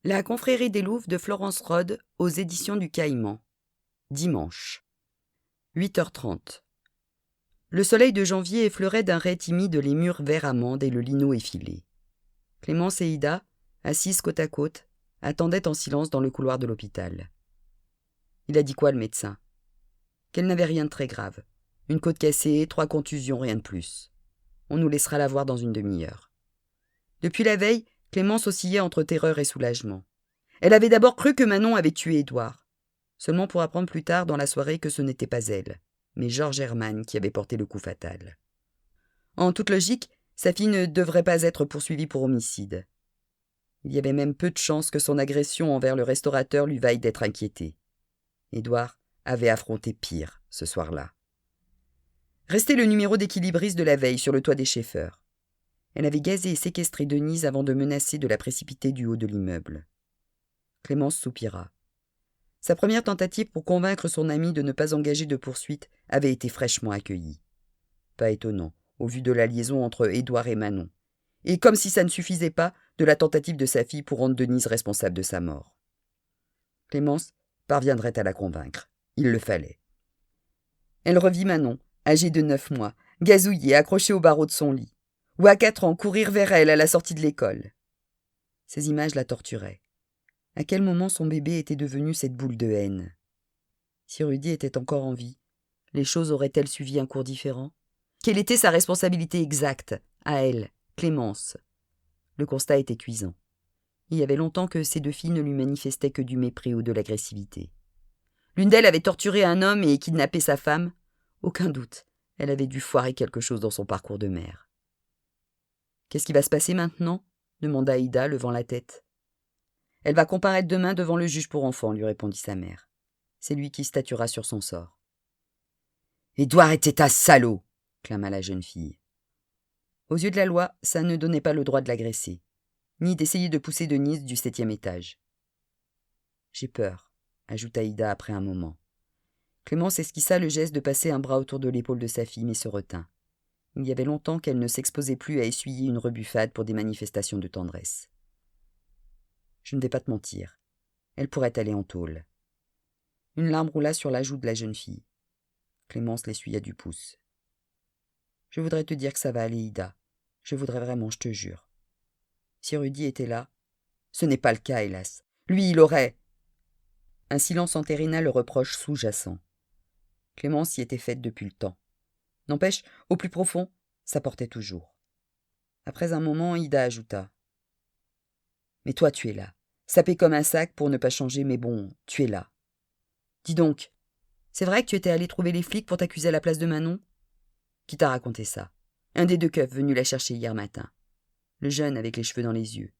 La confrérie des Louves de Florence Rhodes aux éditions du Caïman. Dimanche. 8h30. Le soleil de janvier effleurait d'un ray timide les murs vert amande et le lino effilé. Clémence et Ida, assises côte à côte, attendaient en silence dans le couloir de l'hôpital. Il a dit quoi, le médecin? Qu'elle n'avait rien de très grave. Une côte cassée, 3 contusions, rien de plus. On nous laissera la voir dans une demi-heure. Depuis la veille, Clémence oscillait entre terreur et soulagement. Elle avait d'abord cru que Manon avait tué Édouard, seulement pour apprendre plus tard dans la soirée que ce n'était pas elle, mais Georges Hermann qui avait porté le coup fatal. En toute logique, sa fille ne devrait pas être poursuivie pour homicide. Il y avait même peu de chances que son agression envers le restaurateur lui vaille d'être inquiétée. Édouard avait affronté pire ce soir-là. Restait le numéro d'équilibriste de la veille sur le toit des Schaeffer. Elle avait gazé et séquestré Denise avant de menacer de la précipiter du haut de l'immeuble. Clémence soupira. Sa première tentative pour convaincre son amie de ne pas engager de poursuite avait été fraîchement accueillie. Pas étonnant, au vu de la liaison entre Édouard et Manon. Et comme si ça ne suffisait pas, de la tentative de sa fille pour rendre Denise responsable de sa mort. Clémence parviendrait à la convaincre. Il le fallait. Elle revit Manon, âgée de 9 mois, gazouillée, accrochée au barreau de son lit. Ou à 4 ans, courir vers elle à la sortie de l'école. Ces images la torturaient. À quel moment son bébé était devenu cette boule de haine? Si Rudy était encore en vie, les choses auraient-elles suivi un cours différent? Quelle était sa responsabilité exacte, à elle, Clémence? Le constat était cuisant. Il y avait longtemps que ces 2 filles ne lui manifestaient que du mépris ou de l'agressivité. L'une d'elles avait torturé un homme et kidnappé sa femme. Aucun doute, elle avait dû foirer quelque chose dans son parcours de mère. « Qu'est-ce qui va se passer maintenant » demanda Ida, levant la tête. « Elle va comparaître demain devant le juge pour enfants, » lui répondit sa mère. C'est lui qui statuera sur son sort. « Édouard était un salaud » clama la jeune fille. Aux yeux de la loi, ça ne donnait pas le droit de l'agresser, ni d'essayer de pousser Denise du 7e étage. « J'ai peur » ajouta Ida après un moment. Clémence esquissa le geste de passer un bras autour de l'épaule de sa fille, mais se retint. Il y avait longtemps qu'elle ne s'exposait plus à essuyer une rebuffade pour des manifestations de tendresse. « Je ne vais pas te mentir. Elle pourrait aller en tôle. » Une larme roula sur la joue de la jeune fille. Clémence l'essuya du pouce. « Je voudrais te dire que ça va aller, Ida. Je voudrais vraiment, je te jure. Si Rudy était là, ce n'est pas le cas, hélas. Lui, il aurait... » Un silence entérina le reproche sous-jacent. Clémence y était faite depuis le temps. N'empêche, au plus profond, ça portait toujours. Après un moment, Ida ajouta. « Mais toi, tu es là. Sapé comme un sac pour ne pas changer, mais bon, tu es là. Dis donc, c'est vrai que tu étais allé trouver les flics pour t'accuser à la place de Manon? Qui t'a raconté ça? Un des 2 keufs venus la chercher hier matin. Le jeune avec les cheveux dans les yeux.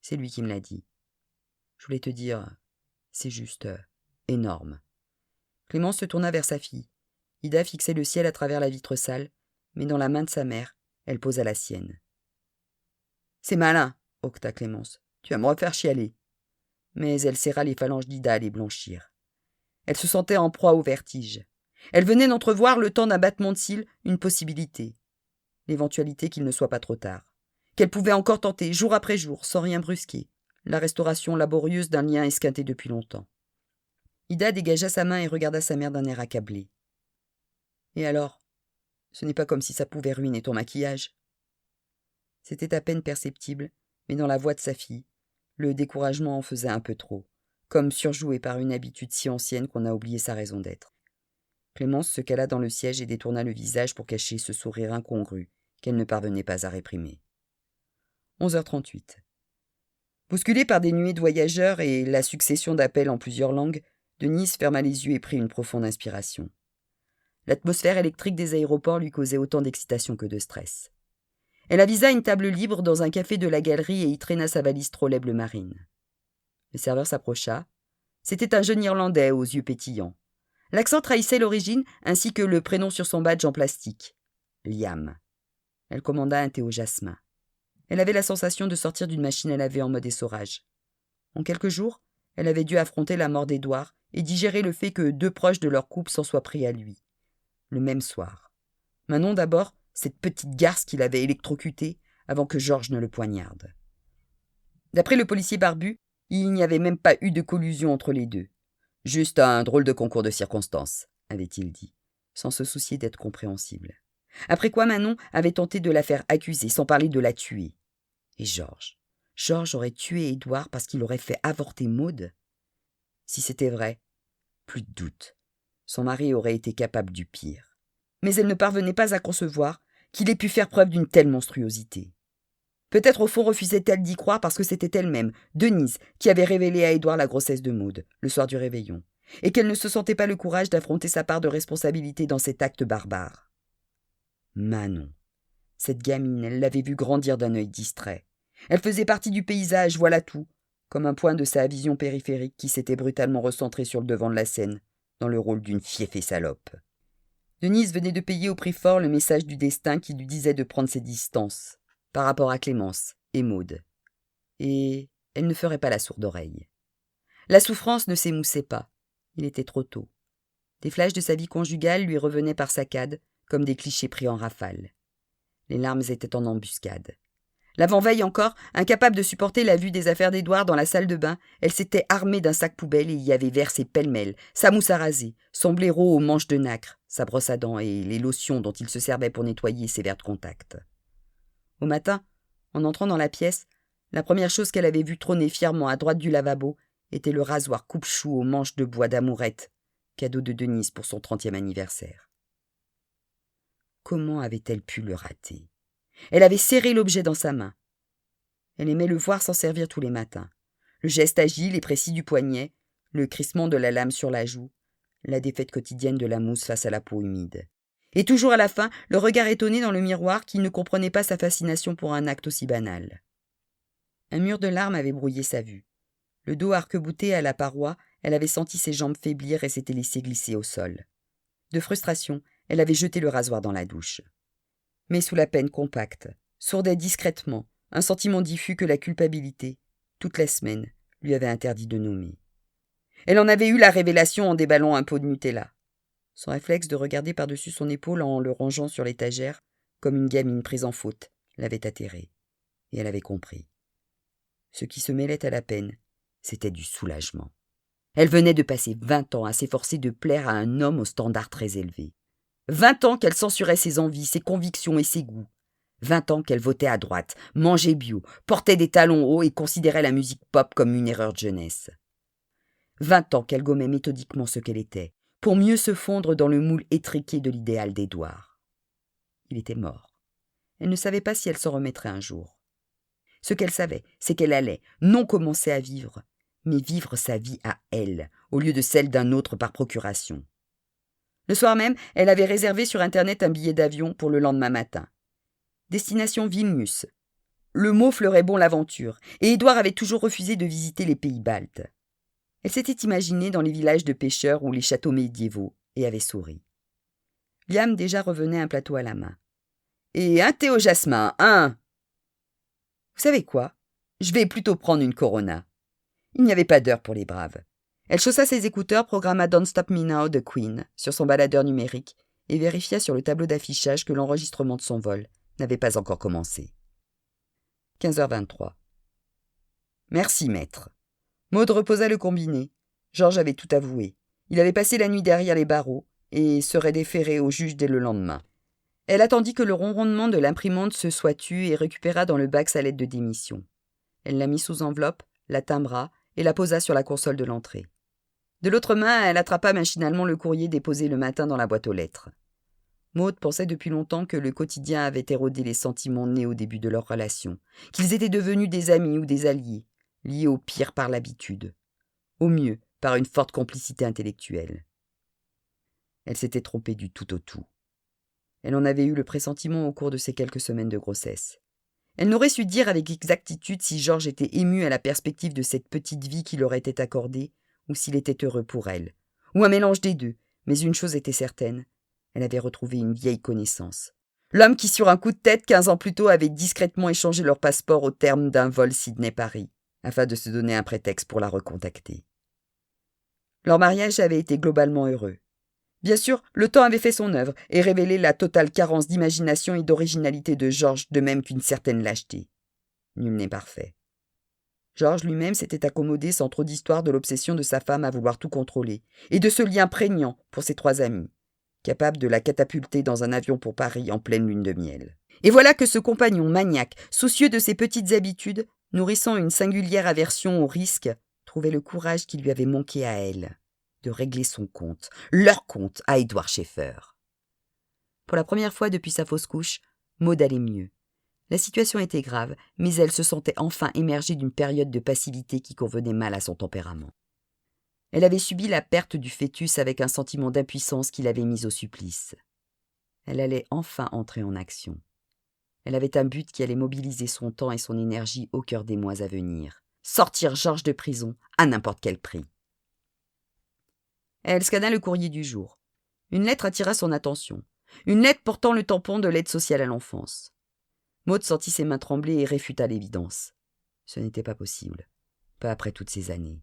C'est lui qui me l'a dit. Je voulais te dire, c'est juste énorme. » Clémence se tourna vers sa fille. Ida fixait le ciel à travers la vitre sale, mais dans la main de sa mère, elle posa la sienne. « C'est malin, » hoqueta Clémence. « Tu vas me refaire chialer. » Mais elle serra les phalanges d'Ida à les blanchir. Elle se sentait en proie au vertige. Elle venait d'entrevoir le temps d'un battement de cils une possibilité. L'éventualité qu'il ne soit pas trop tard. Qu'elle pouvait encore tenter, jour après jour, sans rien brusquer, la restauration laborieuse d'un lien esquinté depuis longtemps. Ida dégagea sa main et regarda sa mère d'un air accablé. « Et alors? Ce n'est pas comme si ça pouvait ruiner ton maquillage. » C'était à peine perceptible, mais dans la voix de sa fille, le découragement en faisait un peu trop, comme surjoué par une habitude si ancienne qu'on a oublié sa raison d'être. Clémence se cala dans le siège et détourna le visage pour cacher ce sourire incongru qu'elle ne parvenait pas à réprimer. 11h38. Bousculée par des nuées de voyageurs et la succession d'appels en plusieurs langues, Denise ferma les yeux et prit une profonde inspiration. L'atmosphère électrique des aéroports lui causait autant d'excitation que de stress. Elle avisa une table libre dans un café de la galerie et y traîna sa valise trolley bleu marine. Le serveur s'approcha. C'était un jeune Irlandais aux yeux pétillants. L'accent trahissait l'origine ainsi que le prénom sur son badge en plastique. Liam. Elle commanda un thé au jasmin. Elle avait la sensation de sortir d'une machine à laver en mode essorage. En quelques jours, elle avait dû affronter la mort d'Édouard et digérer le fait que 2 proches de leur couple s'en soient pris à lui. Le même soir. Manon d'abord, cette petite garce qu'il avait électrocutée avant que Georges ne le poignarde. D'après le policier barbu, Il n'y avait même pas eu de collusion entre les deux. Juste un drôle de concours de circonstances, avait-il dit, sans se soucier d'être compréhensible. Après quoi Manon avait tenté de la faire accuser, sans parler de la tuer. Et Georges aurait tué Édouard parce qu'il aurait fait avorter Maude? Si c'était vrai, plus de doute. Son mari aurait été capable du pire. Mais elle ne parvenait pas à concevoir qu'il ait pu faire preuve d'une telle monstruosité. Peut-être au fond refusait-elle d'y croire parce que c'était elle-même, Denise, qui avait révélé à Édouard la grossesse de Maude, le soir du réveillon, et qu'elle ne se sentait pas le courage d'affronter sa part de responsabilité dans cet acte barbare. Manon. Cette gamine, elle l'avait vue grandir d'un œil distrait. Elle faisait partie du paysage, voilà tout, comme un point de sa vision périphérique qui s'était brutalement recentré sur le devant de la scène, dans le rôle d'une fieffée salope. Denise venait de payer au prix fort le message du destin qui lui disait de prendre ses distances, par rapport à Clémence et Maude. Et elle ne ferait pas la sourde oreille. La souffrance ne s'émoussait pas. Il était trop tôt. Des flashs de sa vie conjugale lui revenaient par saccades, comme des clichés pris en rafale. Les larmes étaient en embuscade. L'avant-veille encore, incapable de supporter la vue des affaires d'Édouard dans la salle de bain, elle s'était armée d'un sac poubelle et y avait versé pêle-mêle sa mousse à raser, son blaireau aux manches de nacre, sa brosse à dents et les lotions dont il se servait pour nettoyer ses verres de contact. Au matin, en entrant dans la pièce, la première chose qu'elle avait vue trôner fièrement à droite du lavabo était le rasoir coupe-chou aux manches de bois d'amourette, cadeau de Denise pour son 30e anniversaire. Comment avait-elle pu le rater? Elle avait serré l'objet dans sa main. Elle aimait le voir s'en servir tous les matins. Le geste agile et précis du poignet, le crissement de la lame sur la joue, la défaite quotidienne de la mousse face à la peau humide. Et toujours à la fin, le regard étonné dans le miroir qui ne comprenait pas sa fascination pour un acte aussi banal. Un mur de larmes avait brouillé sa vue. Le dos arc-bouté à la paroi, elle avait senti ses jambes faiblir et s'était laissée glisser au sol. De frustration, elle avait jeté le rasoir dans la douche. Mais sous la peine compacte, sourdait discrètement un sentiment diffus que la culpabilité, toute la semaine, lui avait interdit de nommer. Elle en avait eu la révélation en déballant un pot de Nutella. Son réflexe de regarder par-dessus son épaule en le rangeant sur l'étagère, comme une gamine prise en faute, l'avait atterrée. Et elle avait compris. Ce qui se mêlait à la peine, c'était du soulagement. Elle venait de passer 20 ans à s'efforcer de plaire à un homme aux standards très élevés. 20 ans qu'elle censurait ses envies, ses convictions et ses goûts. 20 ans qu'elle votait à droite, mangeait bio, portait des talons hauts et considérait la musique pop comme une erreur de jeunesse. 20 ans qu'elle gommait méthodiquement ce qu'elle était, pour mieux se fondre dans le moule étriqué de l'idéal d'Édouard. Il était mort. Elle ne savait pas si elle s'en remettrait un jour. Ce qu'elle savait, c'est qu'elle allait, non commencer à vivre, mais vivre sa vie à elle, au lieu de celle d'un autre par procuration. Le soir même, elle avait réservé sur Internet un billet d'avion pour le lendemain matin. Destination Vilnius. Le mot fleurait bon l'aventure, et Édouard avait toujours refusé de visiter les pays baltes. Elle s'était imaginée dans les villages de pêcheurs ou les châteaux médiévaux, et avait souri. Liam déjà revenait un plateau à la main. « Et un thé au jasmin, hein ?» « Vous savez quoi ? Je vais plutôt prendre une Corona. » Il n'y avait pas d'heure pour les braves. Elle chaussa ses écouteurs, programma Don't Stop Me Now de Queen sur son baladeur numérique et vérifia sur le tableau d'affichage que l'enregistrement de son vol n'avait pas encore commencé. 15h23. Merci, maître. Maude reposa le combiné. Georges avait tout avoué. Il avait passé la nuit derrière les barreaux et serait déféré au juge dès le lendemain. Elle attendit que le ronronnement de l'imprimante se soit tu et récupéra dans le bac sa lettre de démission. Elle la mit sous enveloppe, la timbra et la posa sur la console de l'entrée. De l'autre main, elle attrapa machinalement le courrier déposé le matin dans la boîte aux lettres. Maude pensait depuis longtemps que le quotidien avait érodé les sentiments nés au début de leur relation, qu'ils étaient devenus des amis ou des alliés, liés au pire par l'habitude, au mieux par une forte complicité intellectuelle. Elle s'était trompée du tout au tout. Elle en avait eu le pressentiment au cours de ces quelques semaines de grossesse. Elle n'aurait su dire avec exactitude si Georges était ému à la perspective de cette petite vie qui leur était accordée, ou s'il était heureux pour elle, ou un mélange des deux, mais une chose était certaine, elle avait retrouvé une vieille connaissance. L'homme qui, sur un coup de tête, 15 ans plus tôt, avait discrètement échangé leur passeport au terme d'un vol Sydney-Paris, afin de se donner un prétexte pour la recontacter. Leur mariage avait été globalement heureux. Bien sûr, le temps avait fait son œuvre et révélé la totale carence d'imagination et d'originalité de Georges, de même qu'une certaine lâcheté. Nul n'est parfait. Georges lui-même s'était accommodé sans trop d'histoire de l'obsession de sa femme à vouloir tout contrôler, et de ce lien prégnant pour ses 3 amis, capable de la catapulter dans un avion pour Paris en pleine lune de miel. Et voilà que ce compagnon maniaque, soucieux de ses petites habitudes, nourrissant une singulière aversion au risque, trouvait le courage qui lui avait manqué à elle, de régler son compte, leur compte à Édouard Schaeffer. Pour la première fois depuis sa fausse couche, Maud allait mieux. La situation était grave, mais elle se sentait enfin émerger d'une période de passivité qui convenait mal à son tempérament. Elle avait subi la perte du fœtus avec un sentiment d'impuissance qui l'avait mise au supplice. Elle allait enfin entrer en action. Elle avait un but qui allait mobiliser son temps et son énergie au cœur des mois à venir. Sortir Georges de prison à n'importe quel prix. Elle scanna le courrier du jour. Une lettre attira son attention. Une lettre portant le tampon de l'aide sociale à l'enfance. Maud sentit ses mains trembler et réfuta l'évidence. Ce n'était pas possible. Pas après toutes ces années.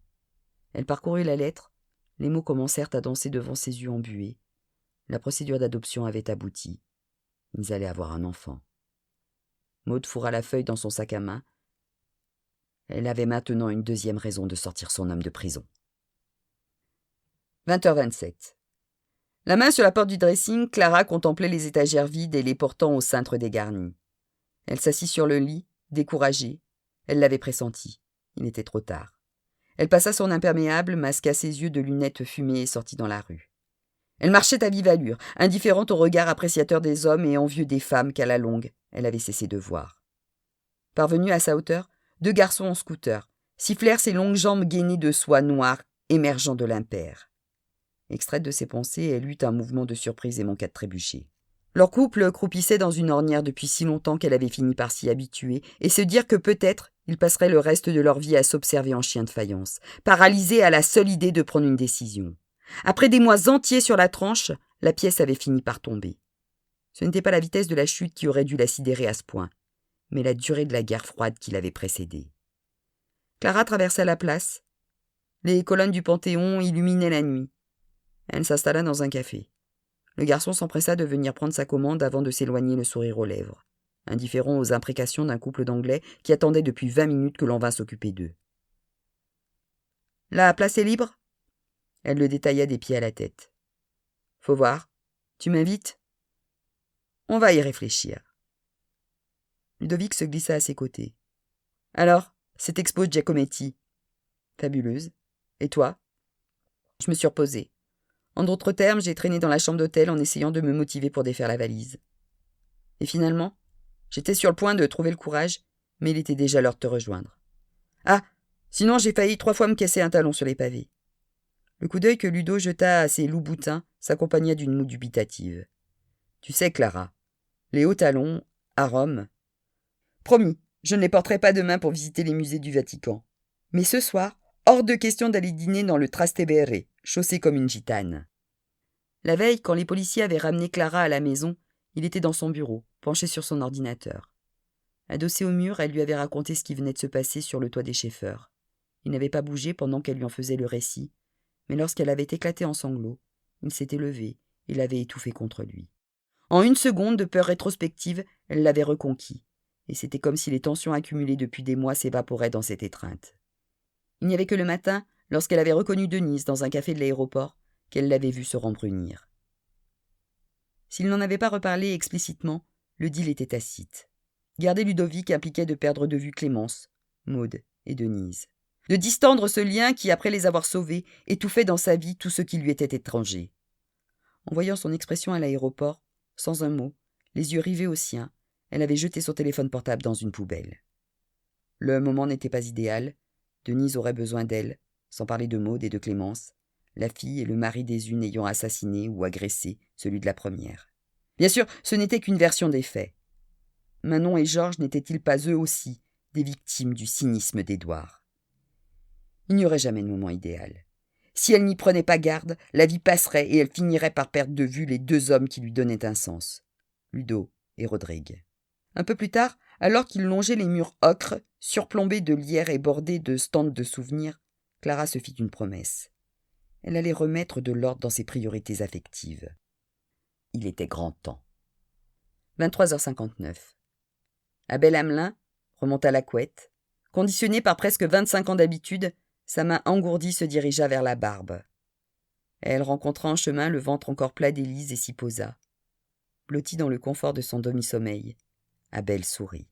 Elle parcourut la lettre. Les mots commencèrent à danser devant ses yeux embués. La procédure d'adoption avait abouti. Ils allaient avoir un enfant. Maud fourra la feuille dans son sac à main. Elle avait maintenant une deuxième raison de sortir son homme de prison. 20h27. La main sur la porte du dressing, Clara contemplait les étagères vides et les portant au cintre dégarni. Elle s'assit sur le lit, découragée. Elle l'avait pressenti. Il était trop tard. Elle passa son imperméable, masqua ses yeux de lunettes fumées et sortit dans la rue. Elle marchait à vive allure, indifférente au regard appréciateur des hommes et envieux des femmes qu'à la longue, elle avait cessé de voir. Parvenue à sa hauteur, 2 garçons en scooter sifflèrent ses longues jambes gainées de soie noire émergeant de l'impair. Extraite de ses pensées, elle eut un mouvement de surprise et manqua de trébucher. Leur couple croupissait dans une ornière depuis si longtemps qu'elle avait fini par s'y habituer et se dire que peut-être ils passeraient le reste de leur vie à s'observer en chien de faïence, paralysés à la seule idée de prendre une décision. Après des mois entiers sur la tranche, la pièce avait fini par tomber. Ce n'était pas la vitesse de la chute qui aurait dû la sidérer à ce point, mais la durée de la guerre froide qui l'avait précédée. Clara traversa la place. Les colonnes du Panthéon illuminaient la nuit. Elle s'installa dans un café. Le garçon s'empressa de venir prendre sa commande avant de s'éloigner le sourire aux lèvres, indifférent aux imprécations d'un couple d'Anglais qui attendait depuis 20 minutes que l'on vînt s'occuper d'eux. « La place est libre ?» Elle le détailla des pieds à la tête. « Faut voir. Tu m'invites ?»« On va y réfléchir. » Ludovic se glissa à ses côtés. « Alors, cette expo de Giacometti ?»« Fabuleuse. Et toi ?» Je me suis reposée. En d'autres termes, j'ai traîné dans la chambre d'hôtel en essayant de me motiver pour défaire la valise. Et finalement, j'étais sur le point de trouver le courage, mais il était déjà l'heure de te rejoindre. Ah, sinon j'ai failli 3 fois me casser un talon sur les pavés. Le coup d'œil que Ludo jeta à ses loups boutins s'accompagna d'une moue dubitative. Tu sais, Clara, les hauts talons, à Rome. Promis, je ne les porterai pas demain pour visiter les musées du Vatican. Mais ce soir, hors de question d'aller dîner dans le Trastevere, chaussée comme une gitane. La veille, quand les policiers avaient ramené Clara à la maison, il était dans son bureau, penché sur son ordinateur. Adossée au mur, elle lui avait raconté ce qui venait de se passer sur le toit des Schaeffer. Il n'avait pas bougé pendant qu'elle lui en faisait le récit, mais lorsqu'elle avait éclaté en sanglots, il s'était levé et l'avait étouffée contre lui. En 1 seconde de peur rétrospective, elle l'avait reconquis, et c'était comme si les tensions accumulées depuis des mois s'évaporaient dans cette étreinte. Il n'y avait que le matin, lorsqu'elle avait reconnu Denise dans un café de l'aéroport, qu'elle l'avait vue se rembrunir. S'il n'en avait pas reparlé explicitement, le deal était tacite. Garder Ludovic impliquait de perdre de vue Clémence, Maud et Denise. De distendre ce lien qui, après les avoir sauvés, étouffait dans sa vie tout ce qui lui était étranger. En voyant son expression à l'aéroport, sans un mot, les yeux rivés aux siens, elle avait jeté son téléphone portable dans une poubelle. Le moment n'était pas idéal. Denise aurait besoin d'elle, sans parler de Maud et de Clémence, la fille et le mari des unes ayant assassiné ou agressé celui de la première. Bien sûr, ce n'était qu'une version des faits. Manon et Georges n'étaient-ils pas eux aussi des victimes du cynisme d'Édouard? Il n'y aurait jamais de moment idéal. Si elle n'y prenait pas garde, la vie passerait et elle finirait par perdre de vue les 2 hommes qui lui donnaient un sens, Ludo et Rodrigue. Un peu plus tard, alors qu'ils longeaient les murs ocres, surplombés de lierre et bordés de stands de souvenirs, Clara se fit une promesse. Elle allait remettre de l'ordre dans ses priorités affectives. Il était grand temps. 23h59. Abel Hamelin remonta la couette, Conditionnée par presque 25 ans d'habitude, sa main engourdie se dirigea vers la barbe. Elle rencontra en chemin le ventre encore plat d'Élise et s'y posa. Blottie dans le confort de son demi-sommeil, Abel sourit.